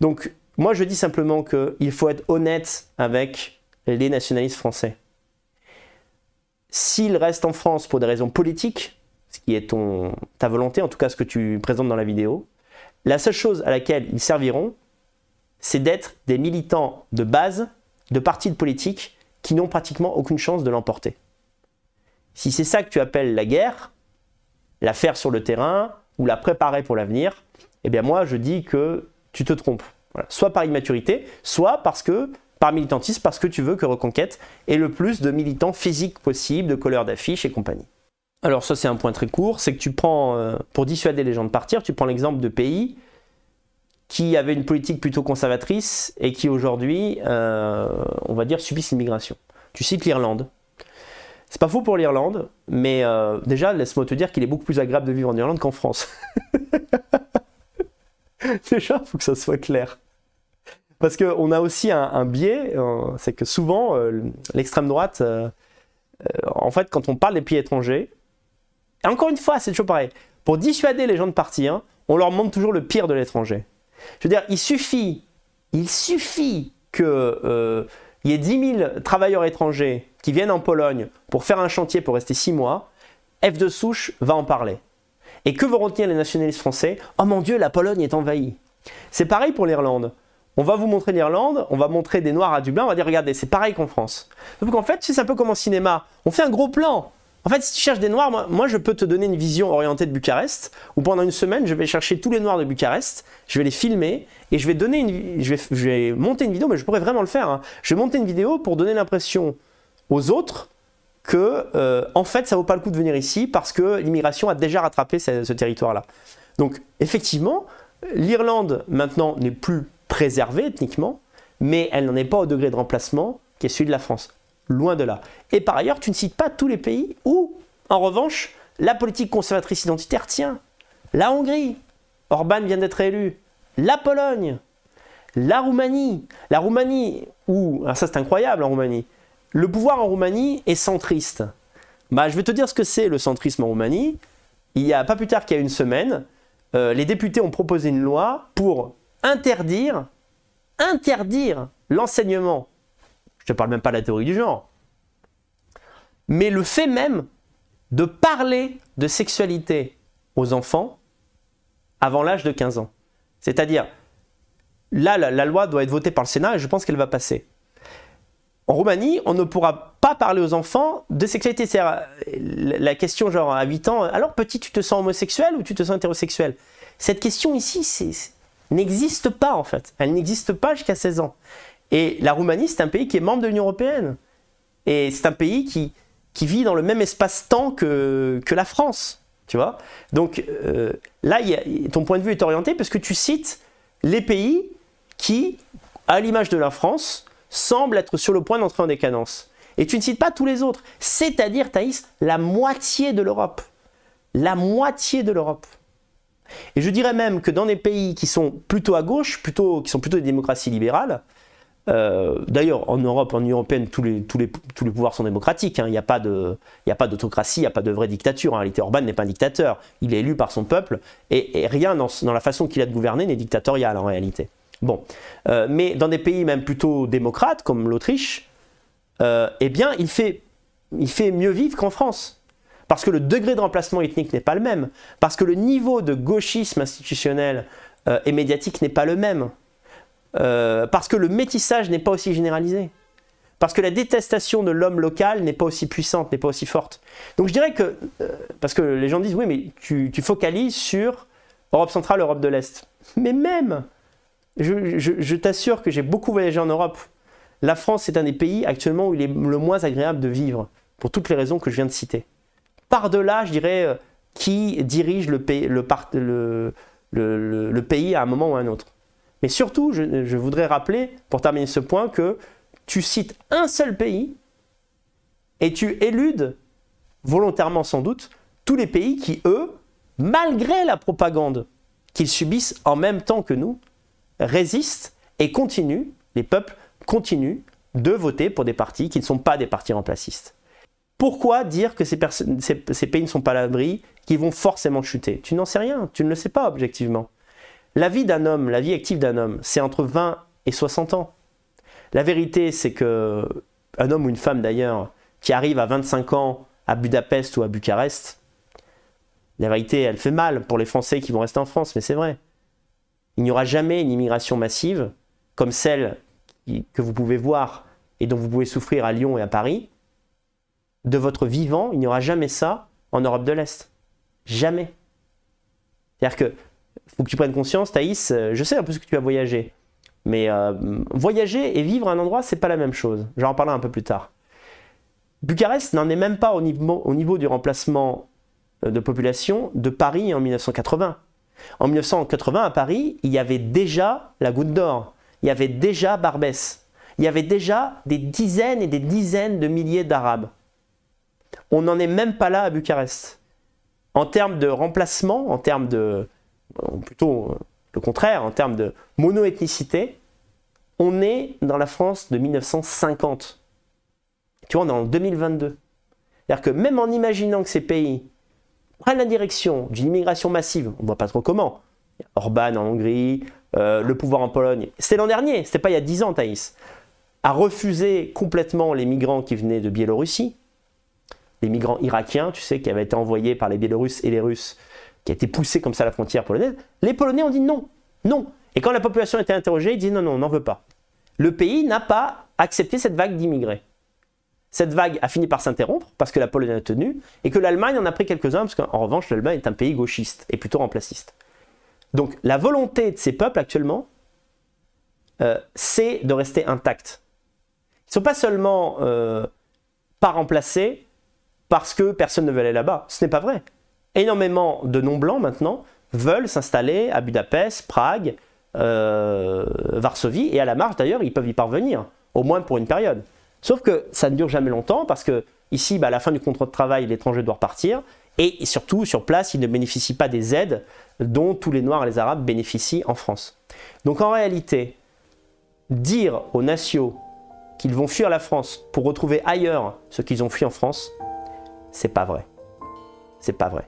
Donc, moi, je dis simplement qu'il faut être honnête avec les nationalistes français. S'ils restent en France pour des raisons politiques, ce qui est ta volonté, en tout cas ce que tu présentes dans la vidéo, la seule chose à laquelle ils serviront, c'est d'être des militants de base de partis politiques qui n'ont pratiquement aucune chance de l'emporter. Si c'est ça que tu appelles la guerre, la faire sur le terrain ou la préparer pour l'avenir, eh bien moi je dis que tu te trompes. Voilà. Soit par immaturité, soit par militantisme, parce que tu veux que Reconquête ait le plus de militants physiques possible, de colleurs d'affiches et compagnie. Alors ça c'est un point très court, c'est que tu prends, pour dissuader les gens de partir, tu prends l'exemple de pays qui avaient une politique plutôt conservatrice et qui aujourd'hui, on va dire, subissent l'immigration. Tu cites l'Irlande. C'est pas faux pour l'Irlande, mais déjà, laisse-moi te dire qu'il est beaucoup plus agréable de vivre en Irlande qu'en France. Déjà, il faut que ça soit clair. Parce qu'on a aussi un biais, c'est que souvent, l'extrême droite, en fait, quand on parle des pays étrangers, et encore une fois, c'est toujours pareil, pour dissuader les gens de partir, on leur montre toujours le pire de l'étranger. Je veux dire, il suffit qu'il y ait 10 000 travailleurs étrangers qui viennent en Pologne pour faire un chantier pour rester 6 mois, F de souche va en parler. Et que vont retenir les nationalistes français? Oh mon Dieu, la Pologne est envahie. C'est pareil pour l'Irlande. On va vous montrer l'Irlande, on va montrer des Noirs à Dublin, on va dire regardez, c'est pareil qu'en France. Donc en fait, c'est un peu comme en cinéma, on fait un gros plan. En fait, si tu cherches des Noirs, moi je peux te donner une vision orientée de Bucarest, où pendant une semaine, je vais chercher tous les Noirs de Bucarest, je vais les filmer, et je vais monter une vidéo, mais je pourrais vraiment le faire. Hein. Je vais monter une vidéo pour donner l'impression aux autres que, en fait, ça vaut pas le coup de venir ici, parce que l'immigration a déjà rattrapé ce territoire-là. Donc, effectivement, l'Irlande, maintenant, n'est plus préservée ethniquement, mais elle n'en est pas au degré de remplacement qui est celui de la France. Loin de là. Et par ailleurs, tu ne cites pas tous les pays où, en revanche, la politique conservatrice identitaire tient. La Hongrie, Orban vient d'être élu. La Pologne, la Roumanie. La Roumanie, où, alors ça c'est incroyable en Roumanie, le pouvoir en Roumanie est centriste. Bah, je vais te dire ce que c'est le centrisme en Roumanie. Il n'y a pas plus tard qu'il y a une semaine, les députés ont proposé une loi pour interdire l'enseignement. Je ne te parle même pas de la théorie du genre. Mais le fait même de parler de sexualité aux enfants avant l'âge de 15 ans. C'est-à-dire, là, la loi doit être votée par le Sénat et je pense qu'elle va passer. En Roumanie, on ne pourra pas parler aux enfants de sexualité. C'est-à-dire, la question genre à 8 ans, alors petit, tu te sens homosexuel ou tu te sens hétérosexuel? Cette question ici n'existe pas en fait. Elle n'existe pas jusqu'à 16 ans. Et la Roumanie, c'est un pays qui est membre de l'Union européenne. Et c'est un pays qui vit dans le même espace-temps que la France. Tu vois? Donc là, ton point de vue est orienté parce que tu cites les pays qui, à l'image de la France, semblent être sur le point d'entrer en décadence. Et tu ne cites pas tous les autres. C'est-à-dire, Thaïs, la moitié de l'Europe. La moitié de l'Europe. Et je dirais même que dans des pays qui sont plutôt à gauche, qui sont plutôt des démocraties libérales, d'ailleurs, en Europe, en Union européenne, tous les pouvoirs sont démocratiques. Hein. Il n'y a pas d'autocratie, il n'y a pas de vraie dictature. En réalité, Orban n'est pas un dictateur. Il est élu par son peuple et rien dans la façon qu'il a de gouverner n'est dictatorial en réalité. Bon, mais dans des pays même plutôt démocrates, comme l'Autriche, eh bien, il fait mieux vivre qu'en France. Parce que le degré de remplacement ethnique n'est pas le même. Parce que le niveau de gauchisme institutionnel et médiatique n'est pas le même. Parce que le métissage n'est pas aussi généralisé. Parce que la détestation de l'homme local n'est pas aussi puissante, n'est pas aussi forte. Donc je dirais que, parce que les gens disent, oui, mais tu focalises sur Europe centrale, Europe de l'Est. Mais même, je t'assure que j'ai beaucoup voyagé en Europe. La France est un des pays actuellement où il est le moins agréable de vivre, pour toutes les raisons que je viens de citer. Par-delà, je dirais, qui dirige le pays à un moment ou à un autre. Mais surtout, je voudrais rappeler, pour terminer ce point, que tu cites un seul pays et tu éludes, volontairement sans doute, tous les pays qui, eux, malgré la propagande qu'ils subissent en même temps que nous, résistent et continuent, les peuples continuent de voter pour des partis qui ne sont pas des partis remplacistes. Pourquoi dire que ces pays ne sont pas à l'abri, qu'ils vont forcément chuter? Tu n'en sais rien, tu ne le sais pas objectivement. La vie d'un homme, la vie active d'un homme, c'est entre 20 et 60 ans. La vérité, c'est que un homme ou une femme d'ailleurs, qui arrive à 25 ans à Budapest ou à Bucarest, la vérité, elle fait mal pour les Français qui vont rester en France, mais c'est vrai. Il n'y aura jamais une immigration massive comme celle que vous pouvez voir et dont vous pouvez souffrir à Lyon et à Paris. De votre vivant, il n'y aura jamais ça en Europe de l'Est. Jamais. C'est-à-dire que faut que tu prennes conscience, Thaïs, je sais un peu ce que tu as voyagé, mais voyager et vivre à un endroit, c'est pas la même chose. J'en reparlerai un peu plus tard. Bucarest n'en est même pas au niveau du remplacement de population de Paris en 1980. En 1980, à Paris, il y avait déjà la Goutte d'Or, il y avait déjà Barbès, il y avait déjà des dizaines et des dizaines de milliers d'Arabes. On n'en est même pas là à Bucarest. En termes de remplacement, en termes de... plutôt le contraire, en termes de mono-ethnicité, on est dans la France de 1950. Tu vois, on est en 2022. C'est-à-dire que même en imaginant que ces pays prennent la direction d'une immigration massive, on ne voit pas trop comment. Orban en Hongrie, le pouvoir en Pologne, c'était l'an dernier, c'était pas il y a 10 ans, Thaïs, a refusé complètement les migrants qui venaient de Biélorussie, les migrants irakiens, tu sais, qui avaient été envoyés par les Biélorusses et les Russes, qui a été poussé comme ça à la frontière polonaise. Les Polonais ont dit non, non. Et quand la population a été interrogée, ils disent non, non, on n'en veut pas. Le pays n'a pas accepté cette vague d'immigrés. Cette vague a fini par s'interrompre parce que la Pologne a tenu et que l'Allemagne en a pris quelques-uns parce qu'en revanche, l'Allemagne est un pays gauchiste et plutôt remplaciste. Donc la volonté de ces peuples actuellement, c'est de rester intacts. Ils ne sont pas seulement pas remplacés parce que personne ne veut aller là-bas. Ce n'est pas vrai. Énormément de non-blancs maintenant veulent s'installer à Budapest, Prague, Varsovie et à la marge d'ailleurs, ils peuvent y parvenir, au moins pour une période. Sauf que ça ne dure jamais longtemps parce que ici, à la fin du contrat de travail, l'étranger doit repartir et surtout, sur place, il ne bénéficie pas des aides dont tous les Noirs et les Arabes bénéficient en France. Donc en réalité, dire aux nationaux qu'ils vont fuir la France pour retrouver ailleurs ce qu'ils ont fui en France, c'est pas vrai. C'est pas vrai.